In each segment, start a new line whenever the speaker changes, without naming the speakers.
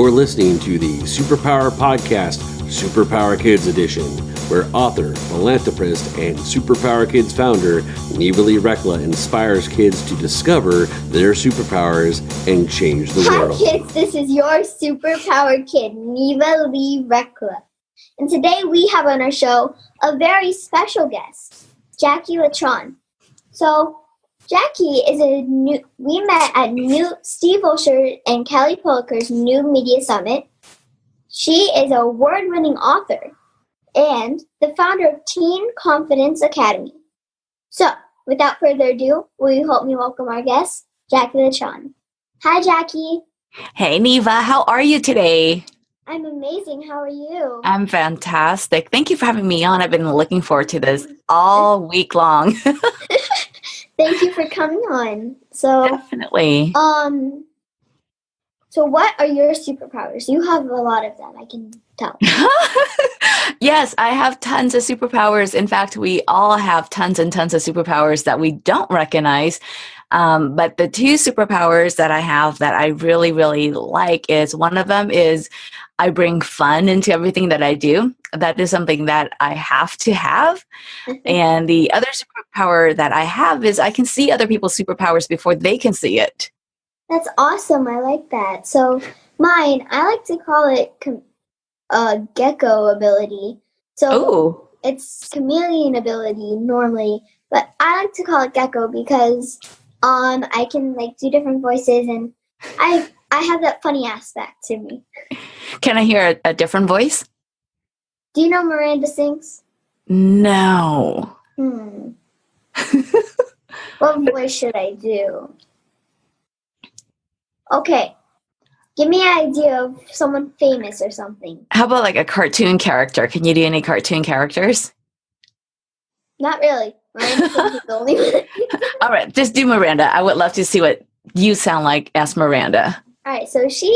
You're listening to the Superpower Podcast, Superpower Kids Edition, where author, philanthropist, and Superpower Kids founder Neva Lee Recla inspires kids to discover their superpowers and change the world.
Hi kids, this is your Superpower Kid, Neva Lee Recla. And today we have on our show a very special guest, Jacqui Letran. So, Jacqui we met at Steve Olsher and Kelly Poliker's New Media Summit. She is an award-winning author and the founder of Teen Confidence Academy. So, without further ado, will you help me welcome our guest, Jacqui Letran. Hi, Jacqui.
Hey, Neva. How are you today?
I'm amazing. How are you?
I'm fantastic. Thank you for having me on. I've been looking forward to this all week long.
Thank you for coming on. So
Definitely.
So what are your superpowers? You have a lot of them, I can tell.
Yes, I have tons of superpowers. In fact, we all have tons and tons of superpowers that we don't recognize. But the two superpowers that I have that I really, really like is one of them is I bring fun into everything that I do. That is something that I have to have. And the other superpower that I have is I can see other people's superpowers before they can see it.
That's awesome. I like that. So mine, I like to call it gecko ability. So it's chameleon ability normally, but I like to call it gecko because I can do different voices and I have that funny aspect to me.
Can I hear a different voice?
Do you know Miranda sings?
No.
What voice should I do? Okay. Give me an idea of someone famous or something.
How about like a cartoon character? Can you do any cartoon characters?
Not really. Miranda sings is the only one.
All right, just do Miranda. I would love to see what you sound like as Miranda.
All right, so she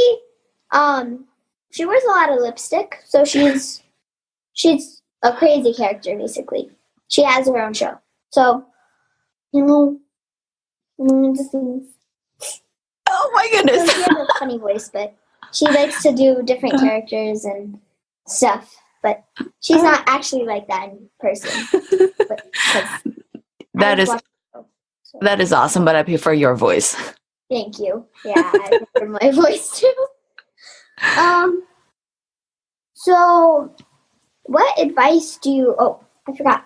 wears a lot of lipstick, so she's a crazy character basically. She has her own show. So,
oh my goodness.
So she has a funny voice, but she likes to do different characters and stuff. But she's not actually like that in person.
That is awesome, but I prefer your voice.
Thank you. Yeah, I prefer my voice too. So what advice do you... Oh, I forgot.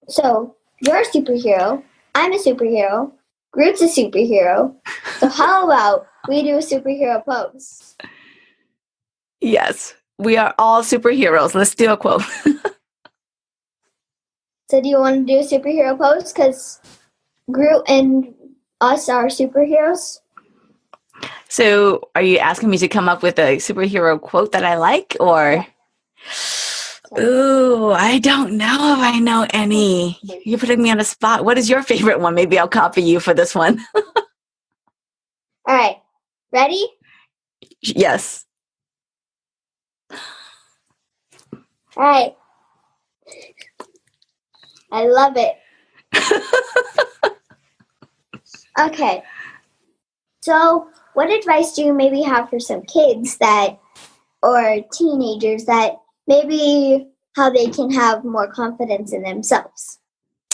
So you're a superhero. I'm a superhero. Groot's a superhero. So how about we do a superhero pose?
Yes, we are all superheroes. Let's do a quote.
So do you want to do a superhero pose? Because Groot and us are superheroes.
So are you asking me to come up with a superhero quote that I like? Or... Ooh, I don't know if I know any. You're putting me on a spot. What is your favorite one? Maybe I'll copy you for this one.
All right. Ready?
Yes.
All right. I love it. Okay. So what advice do you maybe have for some kids or teenagers that maybe how they can have more confidence in themselves?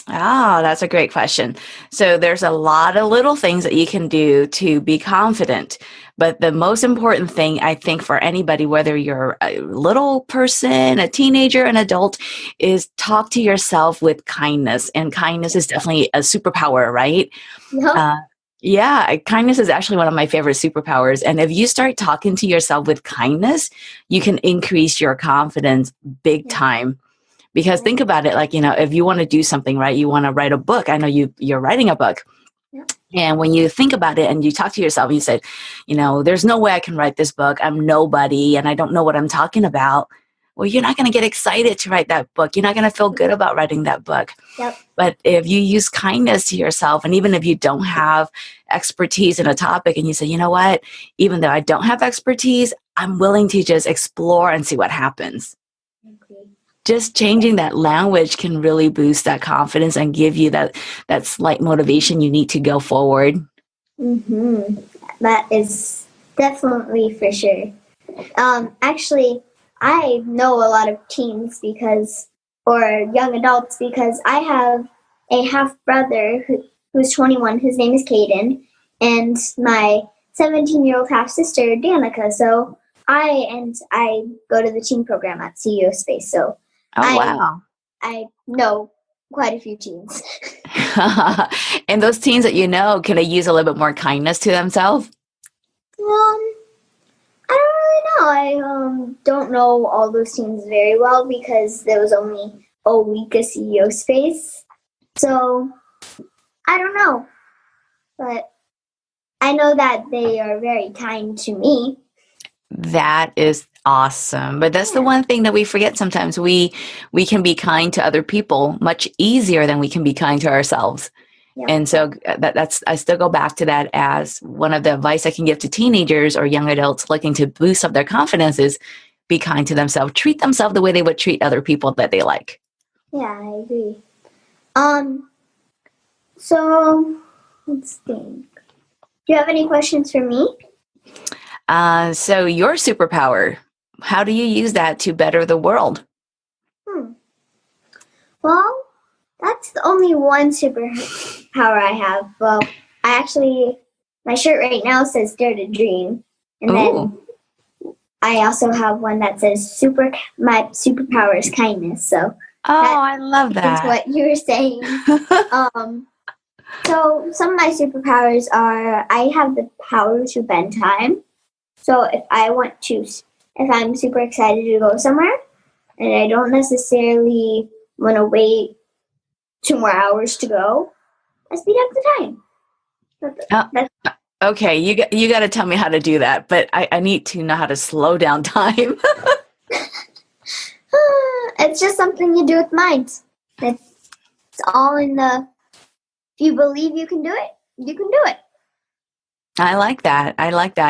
Oh, that's a great question. So there's a lot of little things that you can do to be confident. But the most important thing, I think, for anybody, whether you're a little person, a teenager, an adult, is talk to yourself with kindness. And kindness is definitely a superpower, right? Yeah, kindness is actually one of my favorite superpowers. And if you start talking to yourself with kindness, you can increase your confidence big time. Because think about it, if you want to do something, right, you want to write a book. I know you're writing a book. Yeah. And when you think about it and you talk to yourself and you say, there's no way I can write this book. I'm nobody and I don't know what I'm talking about. Well, you're not going to get excited to write that book. You're not going to feel good about writing that book.
Yep.
But if you use kindness to yourself, and even if you don't have expertise in a topic and you say, you know what, even though I don't have expertise, I'm willing to just explore and see what happens.
Okay.
Just changing that language can really boost that confidence and give you that slight motivation you need to go forward.
Mm-hmm. That is definitely for sure. Actually, I know a lot of teens or young adults because I have a half brother who's 21. His name is Caden, and my 17-year-old half sister Danica. So I go to the teen program at CEO Space. So
Oh, wow.
I know quite a few teens.
And those teens that can they use a little bit more kindness to themselves?
I don't really know. I don't know all those teens very well because there was only a week of CEO Space. So I don't know. But I know that they are very kind to me.
That is awesome. But that's the one thing that we forget sometimes. We can be kind to other people much easier than we can be kind to ourselves. Yeah. And so that's I still go back to that as one of the advice I can give to teenagers or young adults looking to boost up their confidence is be kind to themselves. Treat themselves the way they would treat other people that they like.
Yeah, I agree. So let's think. Do you have any questions for me?
So your superpower, how do you use that to better the world?
Well, that's the only one superpower I have. Well, my shirt right now says Dare to Dream. And then I also have one that says my superpower is kindness. So
I love that.
That's what you were saying. So some of my superpowers are I have the power to bend time. So if I'm super excited to go somewhere and I don't necessarily want to wait 2 more hours to go, I speed up the time.
Okay, you got to tell me how to do that, but I need to know how to slow down time.
It's just something you do with mind. It's all if you believe you can do it, you can do it.
I like that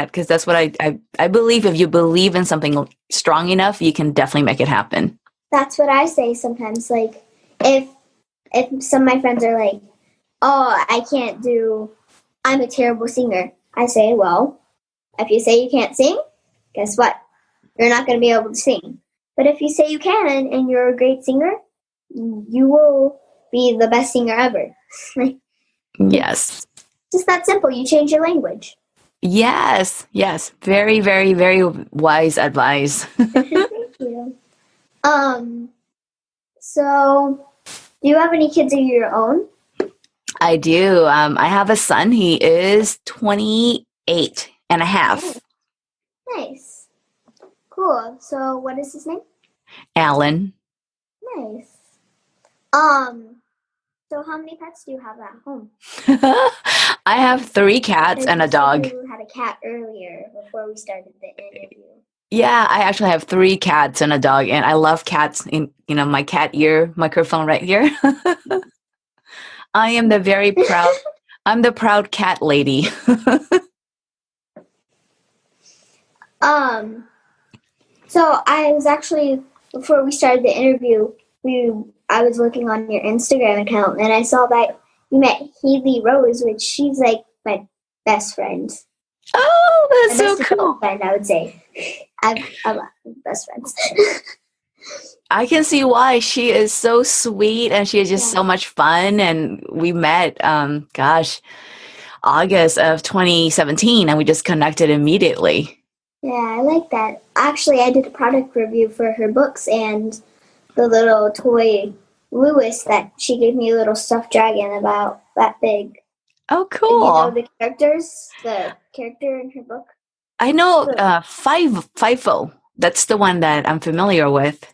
because that's what I believe. If you believe in something strong enough, you can definitely make it happen.
That's what I say sometimes. Like if some of my friends are like, oh, I'm a terrible singer. I say, well, if you say you can't sing, guess what? You're not going to be able to sing. But if you say you can and you're a great singer, you will be the best singer ever.
Yes.
Just that simple. You change your language.
Yes. Very, very, very wise advice.
Thank you. So, do you have any kids of your own?
I do. I have a son. He is 28 and a half.
Nice. Cool. So, what is his name?
Alan.
Nice. So how many pets do you have at home?
I have 3 cats and a dog.
You had a cat earlier before we started the interview.
Yeah, I actually have 3 cats and a dog, and I love cats. In my cat ear microphone right here. I am I'm the proud cat lady.
So I was actually, before we started the interview, I was looking on your Instagram account and I saw that you met Haley Rose, which she's like my best friend.
Oh, that's so cool.
Friend, I would say. I love best friends.
I can see why. She is so sweet and she is just so much fun. And we met, August of 2017, and we just connected immediately.
Yeah, I like that. Actually, I did a product review for her books and the little toy Lewis that she gave me a little stuffed dragon about that big.
Oh, cool.
And the character in her book?
I know FIFO. That's the one that I'm familiar with.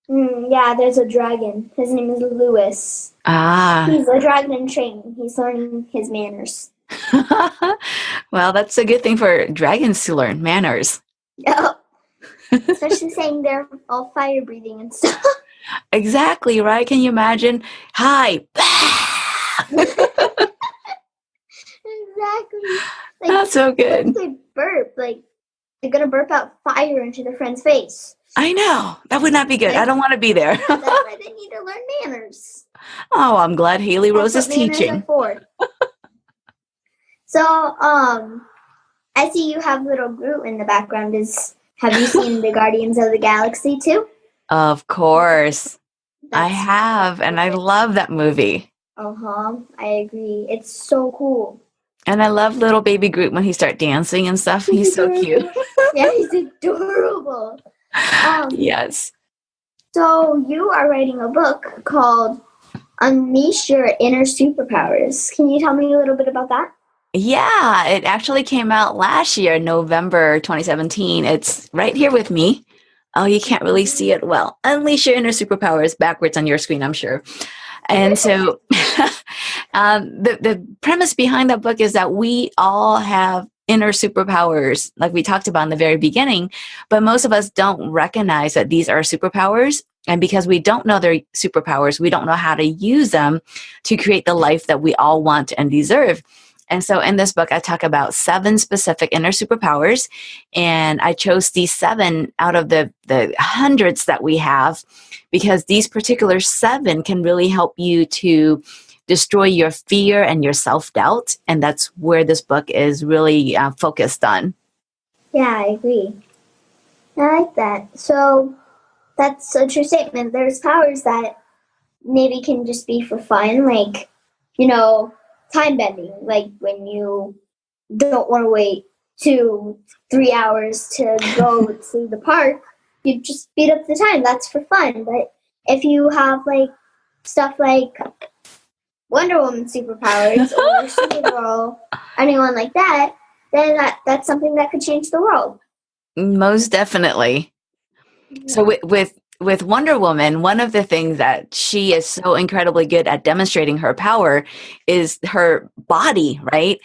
Yeah, there's a dragon. His name is Lewis. He's a dragon in training. He's learning his manners.
Well, that's a good thing for dragons to learn manners.
Yeah. Especially saying they're all fire breathing and stuff.
Exactly, right? Can you imagine? Hi.
Exactly.
That's so good.
If they burp, they're going to burp out fire into their friend's face.
I know. That would not be good. I don't want to be there.
That's why they need to learn manners.
Oh, I'm glad Haley Rose is teaching.
So, I see you have little Groot in the background. Have you seen the Guardians of the Galaxy too?
Of course. I
That's
have, and I love that movie.
I agree. It's so cool.
And I love little baby Groot when he starts dancing and stuff. He's so cute.
Yeah, he's adorable.
Yes.
So you are writing a book called Unleash Your Inner Superpowers. Can you tell me a little bit about that?
Yeah, it actually came out last year, November 2017. It's right here with me. Oh, you can't really see it well. Unleash Your Inner Superpowers backwards on your screen, I'm sure. And so the premise behind that book is that we all have inner superpowers, like we talked about in the very beginning, but most of us don't recognize that these are superpowers. And because we don't know they're superpowers, we don't know how to use them to create the life that we all want and deserve. And so in this book, I talk about 7 specific inner superpowers, and I chose these 7 out of the hundreds that we have, because these particular 7 can really help you to destroy your fear and your self-doubt, and that's where this book is really focused on.
Yeah, I agree. I like that. So that's a true statement. There's powers that maybe can just be for fun, like, time bending, like when you don't want to wait 2-3 hours to go to the park, you just speed up the time. That's for fun. But if you have stuff like Wonder Woman superpowers or Supergirl, anyone like that, then that's something that could change the world.
Most definitely. Yeah. So with Wonder Woman, one of the things that she is so incredibly good at demonstrating her power is her body, right?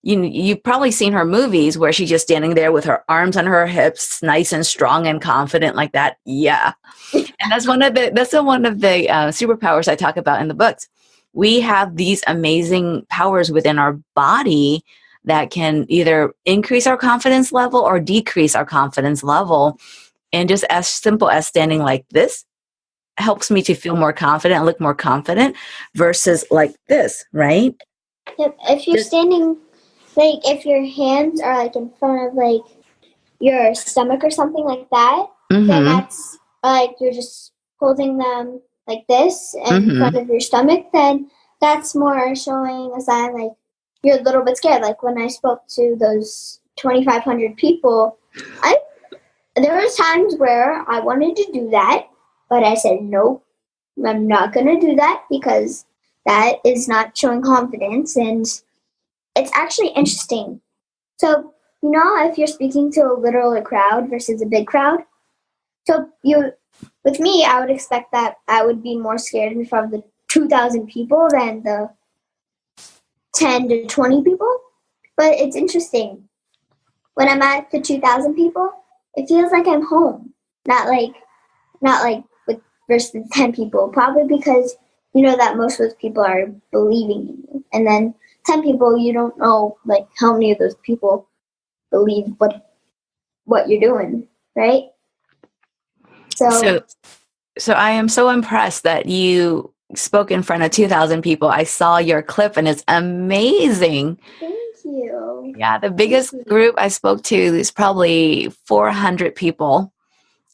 You've probably seen her movies where she's just standing there with her arms on her hips, nice and strong and confident like that. Yeah. And that's one of the superpowers I talk about in the books. We have these amazing powers within our body that can either increase our confidence level or decrease our confidence level. And just as simple as standing like this helps me to feel more confident, look more confident, versus like this, right?
Yep. If you're standing, if your hands are in front of your stomach or something like that, then that's you're just holding them like this in front of your stomach, then that's more showing a sign you're a little bit scared. Like when I spoke to those 2,500 people, there was times where I wanted to do that, but I said, nope, I'm not going to do that because that is not showing confidence. And it's actually interesting. So, if you're speaking to a literal crowd versus a big crowd, so with me, I would expect that I would be more scared in front of the 2,000 people than the 10 to 20 people. But it's interesting. When I'm at the 2,000 people, it feels like I'm home, not with versus 10 people. Probably because that most of those people are believing in you, and then 10 people you don't know how many of those people believe what you're doing, right?
So I am so impressed that you spoke in front of 2,000 people. I saw your clip and it's amazing.
Thank you.
Yeah, the biggest group I spoke to is probably 400 people.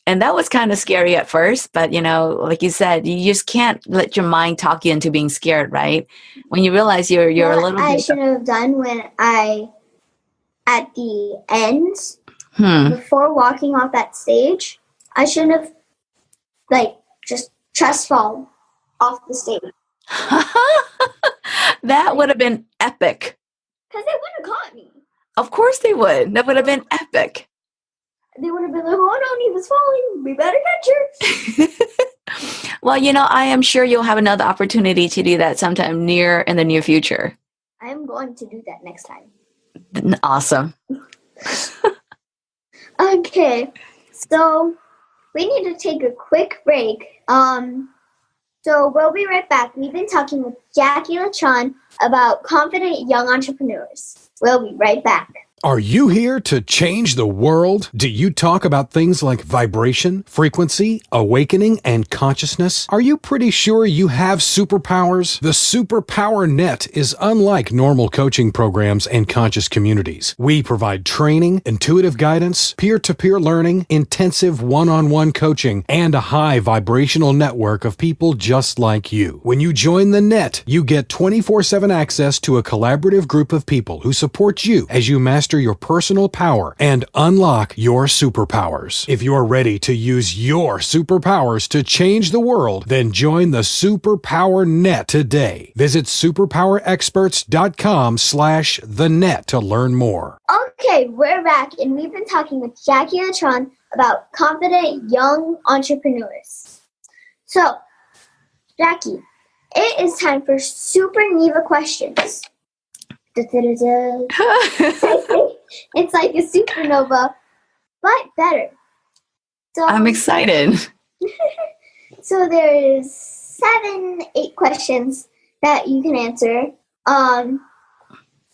And that was kind of scary at first, but like you said, you just can't let your mind talk you into being scared, right? When you realize you're a little bit...
I should have done when at the end, before walking off that stage, I should have just chest fall off the stage.
That would have been epic.
Because they would have caught me.
Of course they would. That would have been epic.
They would have been like, oh no, Neva's falling. We better catch her.
Well, I am sure you'll have another opportunity to do that sometime in the near future.
I am going to do that next time.
Awesome.
Okay. So we need to take a quick break. So we'll be right back. We've been talking with Jacqui Letran about confident young entrepreneurs. We'll be right back.
Are you here to change the world? Do you talk about things like vibration, frequency, awakening, and consciousness? Are you pretty sure you have superpowers? The Superpower Net is unlike normal coaching programs and conscious communities. We provide training, intuitive guidance, peer-to-peer learning, intensive one-on-one coaching, and a high vibrational network of people just like you. When you join the net, you get 24/7 access to a collaborative group of people who support you as you master your personal power and unlock your superpowers. If you're ready to use your superpowers to change the world, then join the Superpower Net today. Visit superpowerexperts.com/the-net to learn more.
Okay, we're back, and we've been talking with Jacqui Letran about confident young entrepreneurs. So, Jacqui, it is time for Super Neva questions. It's like a supernova, but better. So,
I'm excited.
So there's 8 questions that you can answer.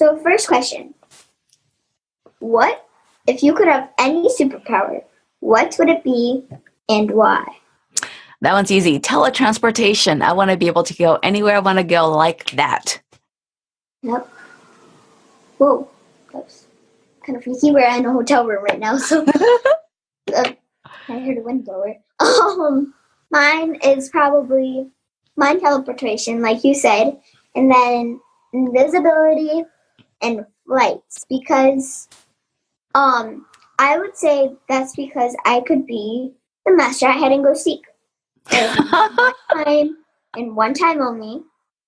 So first question. What, if you could have any superpower, what would it be and why?
That one's easy. Teletransportation. I want to be able to go anywhere I want to go like that.
Yep. Whoa, that's kind of freaky. We're in a hotel room right now, so I heard a wind blower. Mine is probably teleportation, like you said, and then invisibility and flights, because I would say that's because I could be the master at hide and go seek. One time only.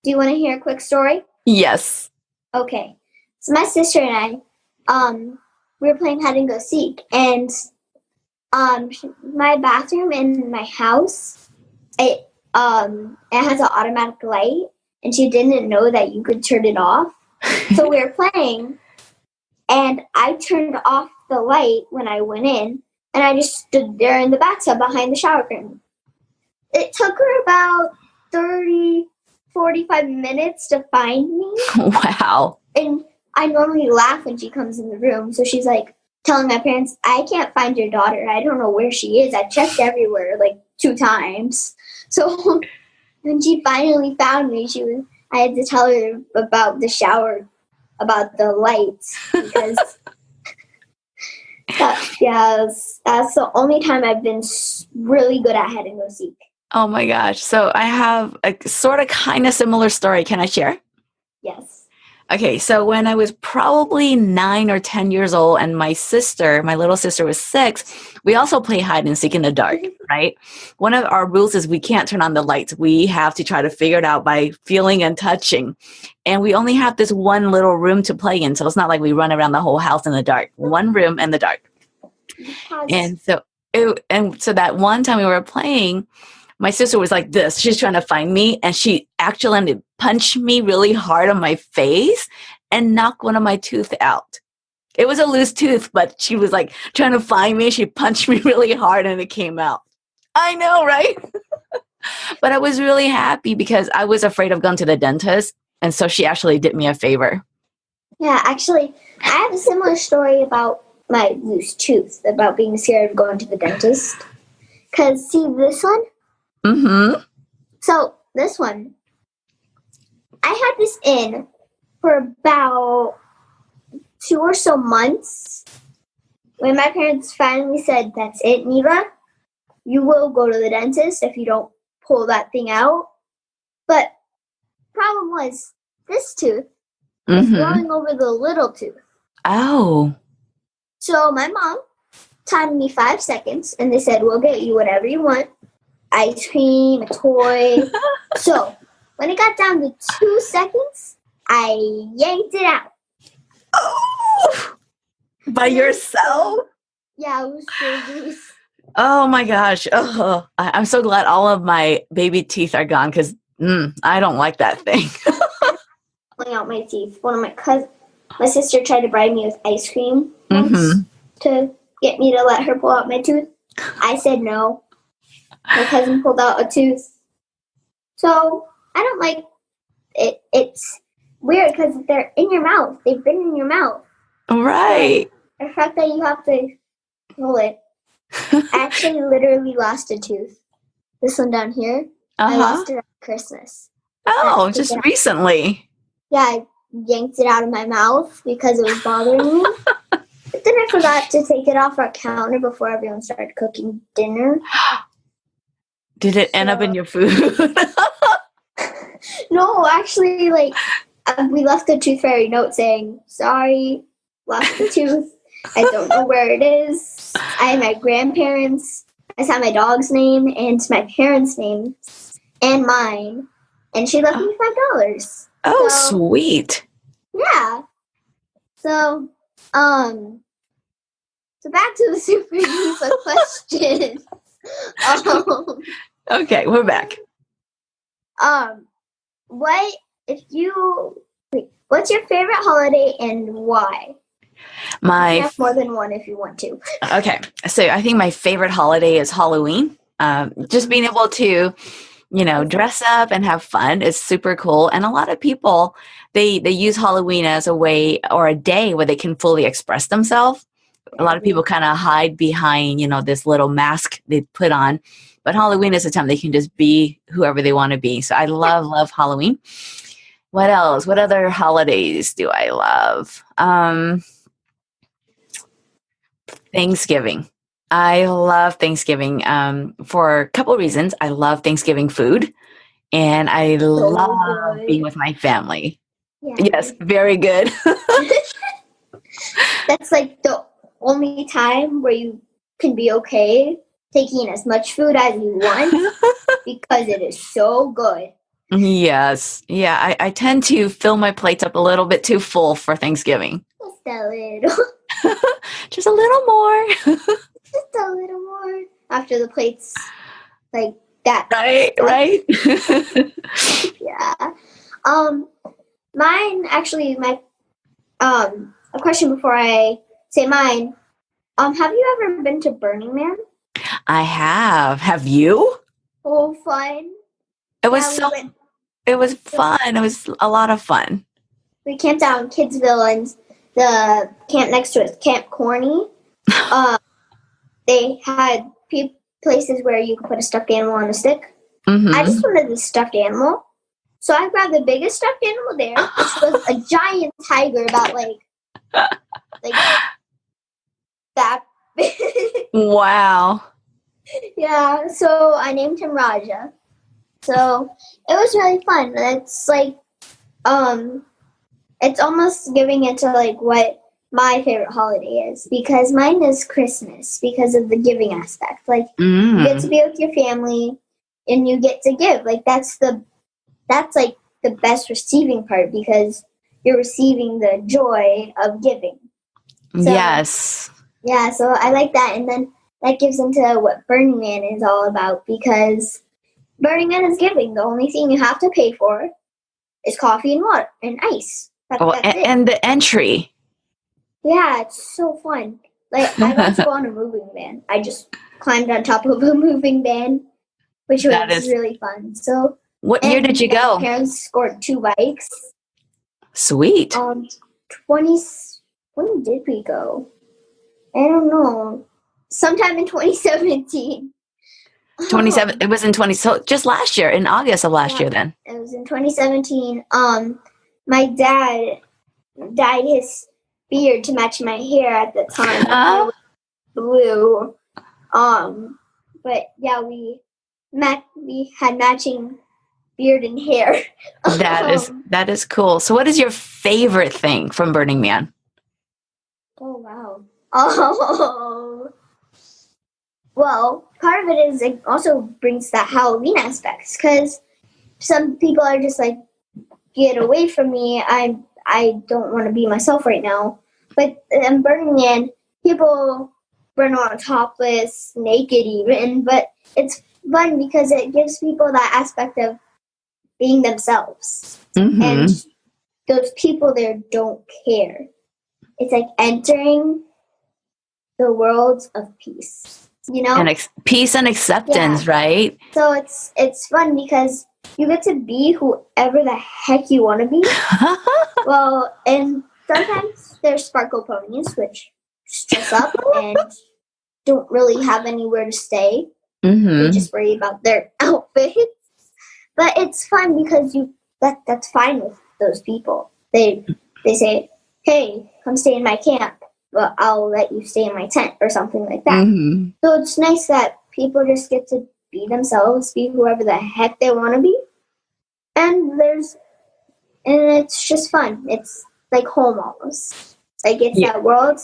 Do you want to hear a quick story?
Yes.
Okay. So my sister and I, we were playing hide and go seek, and my bathroom in my house, it has an automatic light, and she didn't know that you could turn it off. So we were playing, and I turned off the light when I went in, and I just stood there in the bathtub behind the shower curtain. It took her about 45 minutes to find me.
Wow.
And I normally laugh when she comes in the room, so she's like telling my parents, I can't find your daughter. I don't know where she is. I checked everywhere like 2 times. So when she finally found me, I had to tell her about the shower, about the lights, because that's the only time I've been really good at hide and go seek.
Oh my gosh. So I have a sort of kind of similar story. Can I share?
Yes.
Okay, so when I was probably 9 or 10 years old and my little sister was 6, we also play hide and seek in the dark, right? One of our rules is we can't turn on the lights. We have to try to figure it out by feeling and touching. And we only have this one little room to play in, so it's not like we run around the whole house in the dark. One room in the dark. And so that one time we were playing, my sister was like this. She's trying to find me, and she actually punched me really hard on my face and knocked one of my teeth out. It was a loose tooth, but she was like trying to find me. She punched me really hard, and it came out. I know, right? But I was really happy because I was afraid of going to the dentist, and so she actually did me a favor.
Yeah, actually, I have a similar story about my loose tooth, about being scared of going to the dentist. Because, see this one?
Mm-hmm.
So, this one, I had this in for about 2 or so months. When my parents finally said, that's it, Neva, you will go to the dentist if you don't pull that thing out. But problem was, this tooth was growing over the little tooth.
Oh.
So my mom timed me 5 seconds, and they said, we'll get you whatever you want. Ice cream, a toy. So when it got down to 2 seconds, I yanked it out.
Oh! By yourself?
Yeah, it was so loose.
Oh my gosh. Oh, I'm so glad all of my baby teeth are gone because I don't like that thing.
Pulling out my teeth. My sister tried to bribe me with ice cream once to get me to let her pull out my tooth. I said no. My cousin pulled out a tooth. So I don't like it. It's weird because they're in your mouth. They've been in your mouth.
Right.
The fact that you have to pull it. I actually literally lost a tooth. This one down here. I lost it at Christmas.
Oh, just recently.
Yeah, I yanked it out of my mouth because it was bothering me. But then I forgot to take it off our counter before everyone started cooking dinner.
Did it end up in your food?
No, actually, we left the tooth fairy note saying, sorry, lost the tooth. I don't know where it is. I have my grandparents. I saw my dog's name and my parents' names and mine. And she left me $5.
Oh, so, sweet.
Yeah. So back to the super easy question.
Okay, we're back.
What's your favorite holiday and why? You have more than one if you want to.
Okay, so I think my favorite holiday is Halloween. Just being able to, dress up and have fun is super cool. And a lot of people, they use Halloween as a way or a day where they can fully express themselves. A lot of people kind of hide behind, this little mask they put on. But Halloween is a time they can just be whoever they want to be. So I love Halloween. What else? What other holidays do I love? Thanksgiving. I love Thanksgiving for a couple of reasons. I love Thanksgiving food, and I love being with my family. Yeah. Yes, very good.
That's like the only time where you can be okay taking as much food as you want because it is so good.
Yes. Yeah, I tend to fill my plates up a little bit too full for Thanksgiving.
Just a little.
Just a little more.
Just a little more. After the plates like that.
Right.
Yeah. Mine actually a question before I say mine. Have you ever been to Burning Man?
I have. Have you?
Oh, fun.
It was it was fun. It was a lot of fun.
We camped out in Kidsville, and the camp next to it, Camp Corny. They had places where you could put a stuffed animal on a stick. Mm-hmm. I just wanted the stuffed animal. So I grabbed the biggest stuffed animal there, which was a giant tiger about like that big.
Wow.
Yeah, so I named him Raja. So it was really fun. It's like, it's almost giving into like what my favorite holiday is, because mine is Christmas because of the giving aspect. Like you get to be with your family and you get to give. Like that's like the best receiving part because you're receiving the joy of giving. So,
yes.
Yeah, so I like that. And then that gives into what Burning Man is all about, because Burning Man is giving. The only thing you have to pay for is coffee and water and ice. That's it.
And the entry.
Yeah, it's so fun. Like, I want to go on a moving van. I just climbed on top of a moving van, which was really fun. So,
what year did you go?
My parents scored 2 bikes.
Sweet.
When did we go? I don't know. Sometime in 2017.
It was in 20, so just last year, in August of last year then.
It was in 2017. My dad dyed his beard to match my hair at the time. It was blue. But yeah, we had matching beard and hair.
That is cool. So what is your favorite thing from Burning Man?
Oh, wow. Oh, well, part of it is it also brings that Halloween aspect, because some people are just like, get away from me. I don't want to be myself right now. But in Burning Man, people run around topless, naked even, but it's fun because it gives people that aspect of being themselves. Mm-hmm. And those people there don't care. It's like entering the world of peace,
And peace and acceptance, right?
So it's fun because you get to be whoever the heck you want to be. Well, and sometimes there's sparkle ponies, which dress up and don't really have anywhere to stay. They just worry about their outfits. But it's fun because that's fine with those people. They say, hey, come stay in my camp, but I'll let you stay in my tent or something like that. So it's nice that people just get to be themselves, be whoever the heck they want to be. And it's just fun. It's like home almost. Like it's that world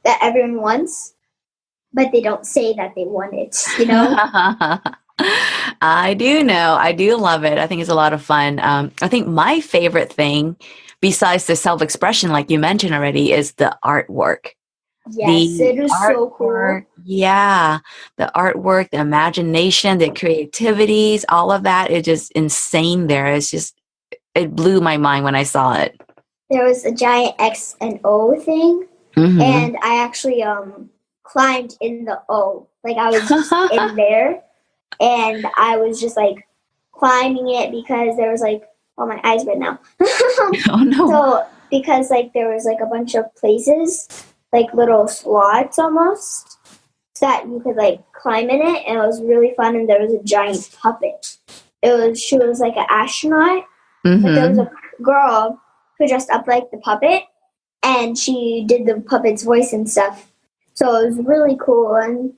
that everyone wants, but they don't say that they want it, you know?
I do know. I do love it. I think it's a lot of fun. I think my favorite thing, besides the self-expression, like you mentioned already, is the artwork.
Yes, it is so cool.
Yeah. The artwork, the imagination, the creativities, all of that is just insane there. It blew my mind when I saw it.
There was a giant X and O thing, and I actually climbed in the O. Like I was just in there, and I was just like climbing it because there was like, oh, my eyes red now.
Oh no!
So because like there was like a bunch of places, like little slots almost, so that you could like climb in it, and it was really fun. And there was a giant puppet. She was like an astronaut, but there was a girl who dressed up like the puppet, and she did the puppet's voice and stuff. So it was really cool. And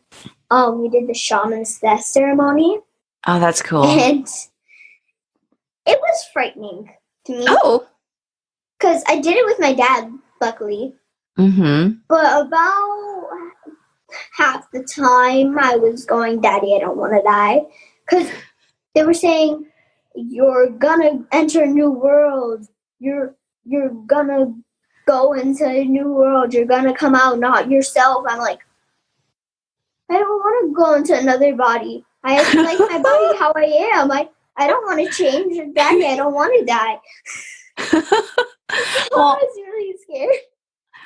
we did the shaman's death ceremony.
Oh, that's cool.
And it was frightening to me.
Oh.
Because I did it with my dad, luckily. But about half the time I was going, Daddy, I don't want to die. Because they were saying, you're gonna enter a new world. You're gonna go into a new world. You're gonna come out not yourself. I'm like, I don't want to go into another body. I like my body how I am. I don't want to change. Daddy, I don't want to die. I was really scared.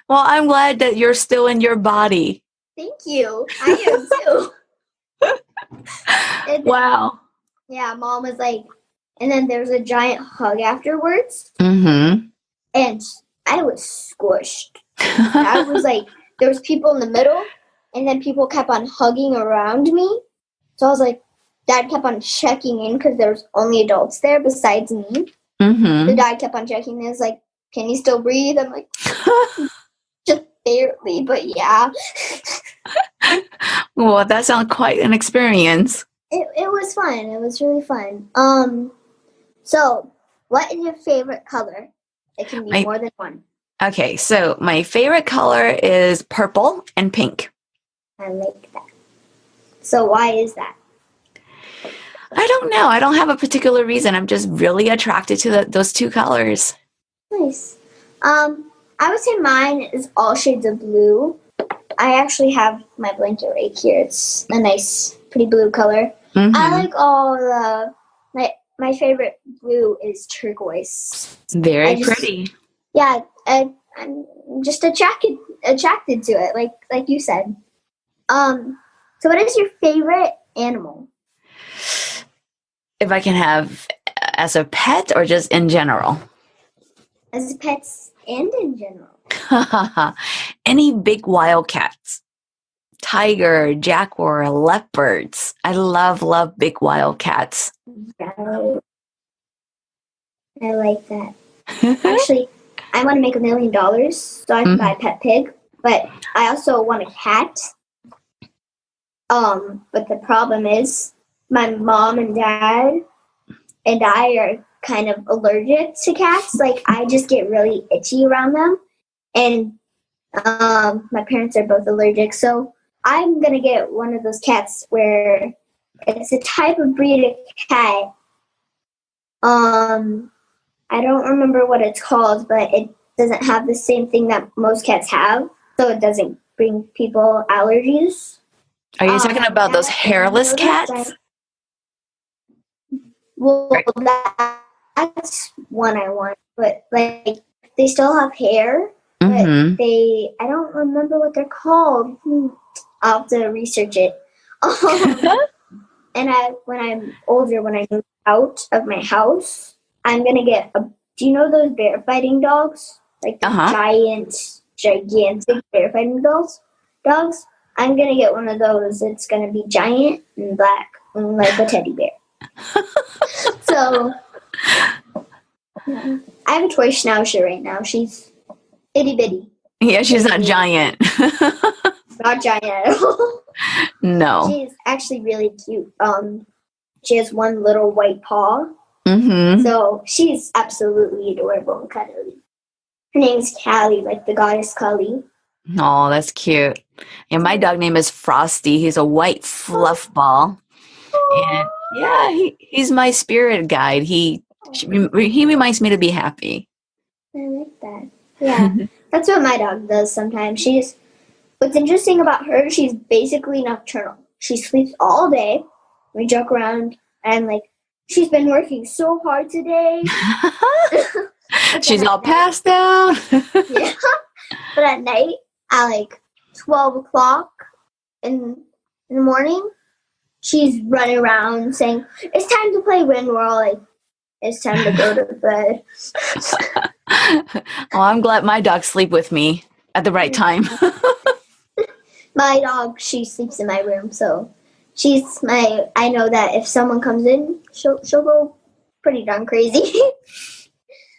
Well, I'm glad that you're still in your body.
Thank you. I am too.
Wow.
Yeah, Mom was like, and then there was a giant hug afterwards.
Mm-hmm.
And I was squished. I was like, there was people in the middle, and then people kept on hugging around me. So I was like, Dad kept on checking in because there was only adults there besides me.
Mm-hmm.
The dad kept on checking in. He was like, can you still breathe? I'm like, just barely, but yeah.
Well, that sounds quite an experience.
It was fun. It was really fun. So what is your favorite color? It can be more than one.
Okay, so my favorite color is purple and pink.
I like that. So why is that?
I don't know. I don't have a particular reason. I'm just really attracted to those two colors.
Nice. I would say mine is all shades of blue. I actually have my blanket right here. It's a nice, pretty blue color. Mm-hmm. I like all the... My favorite blue is turquoise.
Very pretty.
Yeah, I'm just attracted to it, like you said. So what is your favorite animal?
If I can have as a pet or just in general?
As pets and in general.
Any big wild cats. Tiger, jaguar, leopards. I love big wild cats.
Yeah, I like that. Actually, I want to make $1 million so I can buy a pet pig, but I also want a cat. But the problem is my mom and dad and I are kind of allergic to cats. Like, I just get really itchy around them, and my parents are both allergic, so I'm going to get one of those cats where it's a type of breed of cat. I don't remember what it's called, but it doesn't have the same thing that most cats have, so it doesn't bring people allergies.
Are you talking about those hairless cats?
Well, that's one I want, but like they still have hair, but I don't remember what they're called. I'll have to research it. And when I'm older, when I move out of my house, I'm gonna get do you know those bear fighting dogs? like the gigantic bear fighting dogs. I'm going to get one of those. It's going to be giant and black and like a teddy bear. So, I have a toy schnauzer right now. She's itty bitty.
Yeah, she's not giant.
Not giant at all.
No.
She's actually really cute. She has one little white paw.
Mm-hmm.
So she's absolutely adorable and cuddly. Her name's Callie, like the goddess Kali.
Oh, that's cute. And my dog name is Frosty. He's a white fluff ball. And yeah, he's my spirit guide. He reminds me to be happy.
I like that. Yeah, that's what my dog does sometimes. What's interesting about her, she's basically nocturnal. She sleeps all day. We joke around, and I'm like, she's been working so hard today.
She's all passed out.
Yeah. But at night, at like 12 o'clock in the morning, she's running around saying, it's time to play when we're all like, it's time to go to bed.
Oh, I'm glad my dogs sleep with me at the right time.
My dog, she sleeps in my room, so I know that if someone comes in, she'll go pretty darn crazy.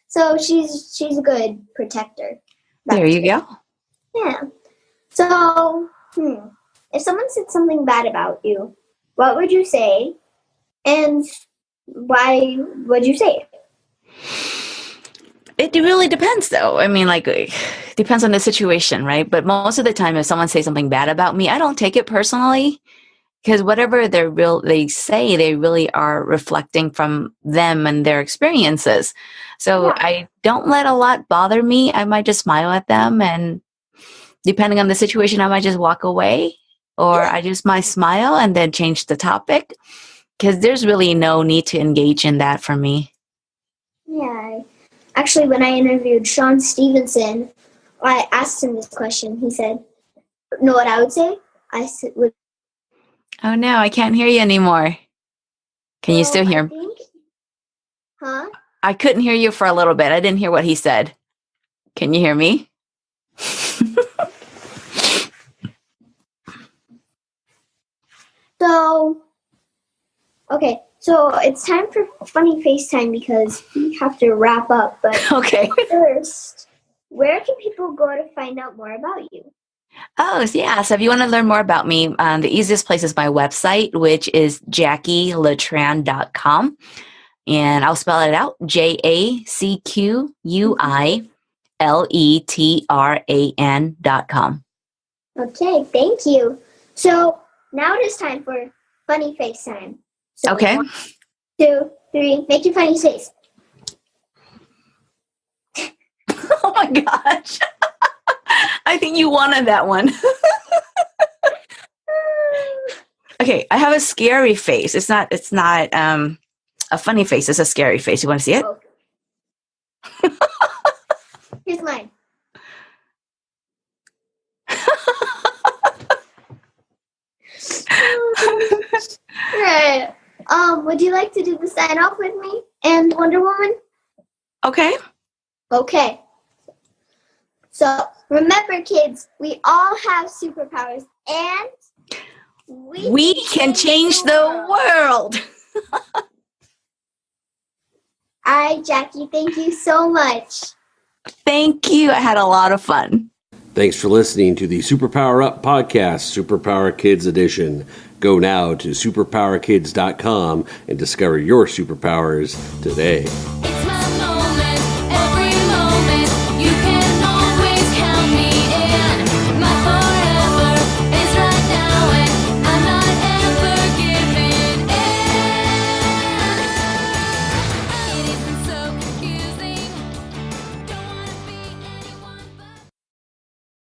So she's a good protector.
There you go.
Yeah. So, if someone said something bad about you, what would you say? And why would you say it?
It really depends, though. I mean, like, it depends on the situation, right? But most of the time, if someone says something bad about me, I don't take it personally, because whatever they say, they really are reflecting from them and their experiences. So yeah. I don't let a lot bother me. I might just smile at them, and depending on the situation, I might just walk away, or I just might smile and then change the topic, because there's really no need to engage in that for me.
Yeah. Actually, when I interviewed Sean Stevenson, I asked him this question. He said, know what I would say?
Oh, no, I can't hear you anymore. Can you still hear
me? Huh?
I couldn't hear you for a little bit. I didn't hear what he said. Can you hear me?
So it's time for funny FaceTime because we have to wrap up. But
okay.
First, where can people go to find out more about you?
Oh, yeah. So if you want to learn more about me, the easiest place is my website, which is JacquiLetran.com. And I'll spell it out, JacquiLetran.com.
Okay, thank you. So now it is time for funny FaceTime. So
okay.
1, 2, 3, make your funny face.
Oh my gosh. I think you wanted that one. Okay, I have a scary face. It's not a funny face. It's a scary face. You want to see it?
Okay. Here's mine. Right. Would you like to do the sign off with me and Wonder Woman?
Okay.
Okay. So remember, kids, we all have superpowers, and we
can change the world.
All right, Jackie, thank you so much.
Thank you. I had a lot of fun.
Thanks for listening to the Superpower Up podcast, Superpower Kids Edition. Go now to superpowerkids.com and discover your superpowers today.